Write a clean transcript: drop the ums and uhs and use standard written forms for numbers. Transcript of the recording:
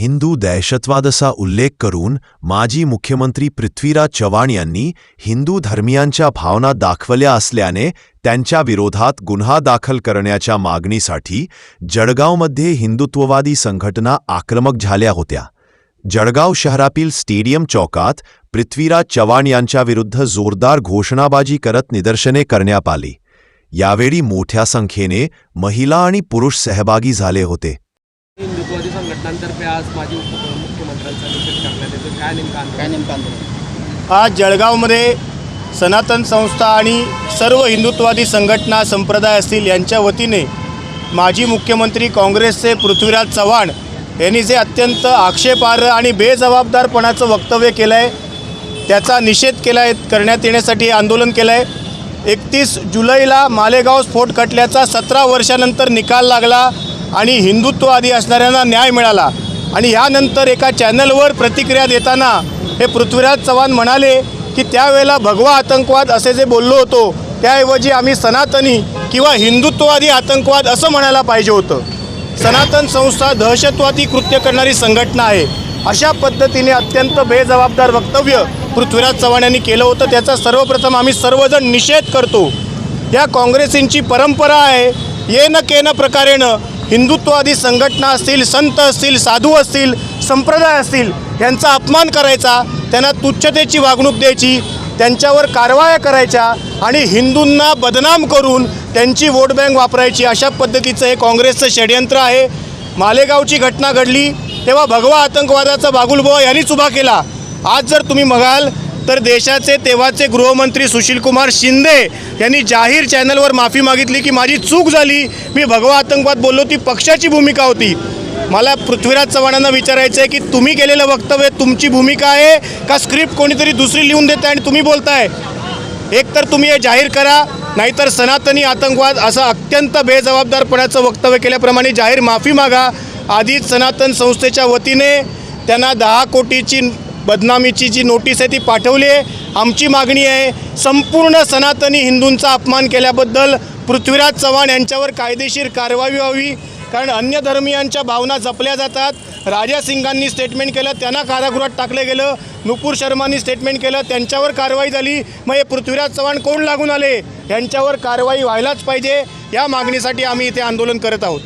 हिंदू दहशतवादाचा उल्लेख करून माजी मुख्यमंत्री पृथ्वीराज चव्हाण यांनी हिंदू धर्मियांच्या भावना दाखवल्या असल्याने त्यांच्या विरोधात गुन्हा दाखल करण्याच्या मागणीसाठी जळगावमध्ये हिंदुत्ववादी संघटना आक्रमक झाल्या होत्या। जळगाव शहरातील स्टेडियम चौकात पृथ्वीराज चव्हाण यांच्याविरुद्ध जोरदार घोषणाबाजी करत निदर्शने करण्यात आली। यावेळी मोठ्या संख्येने महिला आणि पुरुष सहभागी झाले होते। हिंदुत्ववादी संघटनांतर्फे आज माजी मुख्यमंत्र्यांचा निषेध करण्यात येतो। काय नेमका आज जळगावमध्ये सनातन संस्था आणि सर्व हिंदुत्ववादी संघटना संप्रदाय असतील यांच्या वतीने माजी मुख्यमंत्री काँग्रेसचे पृथ्वीराज चव्हाण यांनी जे अत्यंत आक्षेपार्ह आणि बेजबाबदारपणाचं वक्तव्य केलं आहे त्याचा निषेध केला आहे, करण्यात येण्यासाठी आंदोलन केलं आहे। 31 जुलैला मालेगाव स्फोट खटल्याचा 17 वर्षानंतर निकाल लागला आणि हिंदुत्ववादी असणाऱ्यांना न्याय मिळाला आणि यानंतर एका चॅनलवर प्रतिक्रिया देताना हे पृथ्वीराज चव्हाण म्हणाले की त्यावेळेला भगवा आतंकवाद असे जे बोललो होतो त्याऐवजी आम्ही सनातनी किंवा हिंदुत्ववादी आतंकवाद असं म्हणायला पाहिजे होतं। सनातन संस्था दहशतवादी कृत्य करणारी संघटना आहे अशा पद्धतीने अत्यंत बेजबाबदार वक्तव्य पृथ्वीराज चव्हाण यांनी केलं होतं। त्याचा सर्वप्रथम आम्ही सर्वजण निषेध करतो। या काँग्रेसींची परंपरा आहे येन केन प्रकारेनं हिंदुत्ववादी संघटना असतील, संत असतील, साधू असतील, संप्रदाय असतील यांचा अपमान करायचा, त्यांना तुच्छतेची वागणूक द्यायची, त्यांच्यावर कारवाया करायच्या आणि हिंदूंना बदनाम करून त्यांची वोट बँक वापरायची, अशा पद्धतीचं हे काँग्रेसचं षडयंत्र आहे। मालेगावची घटना घडली तेव्हा भगवा आतंकवादाचा बागुलबुवा यांनीच उभा केला। आज जर तुम्ही बघाल तर देशाचे तेव्हाचे गृहमंत्री सुशीलकुमार शिंदे यांनी जाहीर चॅनलवर माफी मागितली की माझी चूक झाली, मी भगवा आतंकवाद बोललो, ती पक्षाची भूमिका होती। मला पृथ्वीराज चव्हाणांना विचारायचं आहे की तुम्ही केलेलं वक्तव्य तुमची भूमिका आहे का स्क्रिप्ट कोणीतरी दुसरी लिहून देत आहे आणि तुम्ही बोलताय? एक तर तुम्ही हे जाहीर करा, नाहीतर सनातनी आतंकवाद असं अत्यंत बेजबाबदारपणाचं वक्तव्य केल्याप्रमाणे जाहीर माफी मागा। आधीच सनातन संस्थेच्या वतीने त्यांना 10 कोटीची बदनामीची जी नोटीस आहे ती पाठवली आहे। आमची मागणी आहे संपूर्ण सनातनी हिंदूंचा अपमान केल्याबद्दल पृथ्वीराज चव्हाण यांच्यावर कायदेशीर कारवाई व्हावी, कारण अन्य धर्मीयांच्या भावना जपल्या जातात। राजा सिंगांनी स्टेटमेंट केलं, त्यांना कारागृहात टाकलं गेलं। नुपूर शर्मांनी स्टेटमेंट केलं, त्यांच्यावर कारवाई झाली। मग हे पृथ्वीराज चव्हाण कोण लागून आले? यांच्यावर कारवाई व्हायलाच पाहिजे। या मागणीसाठी आम्ही इथे आंदोलन करत आहोत।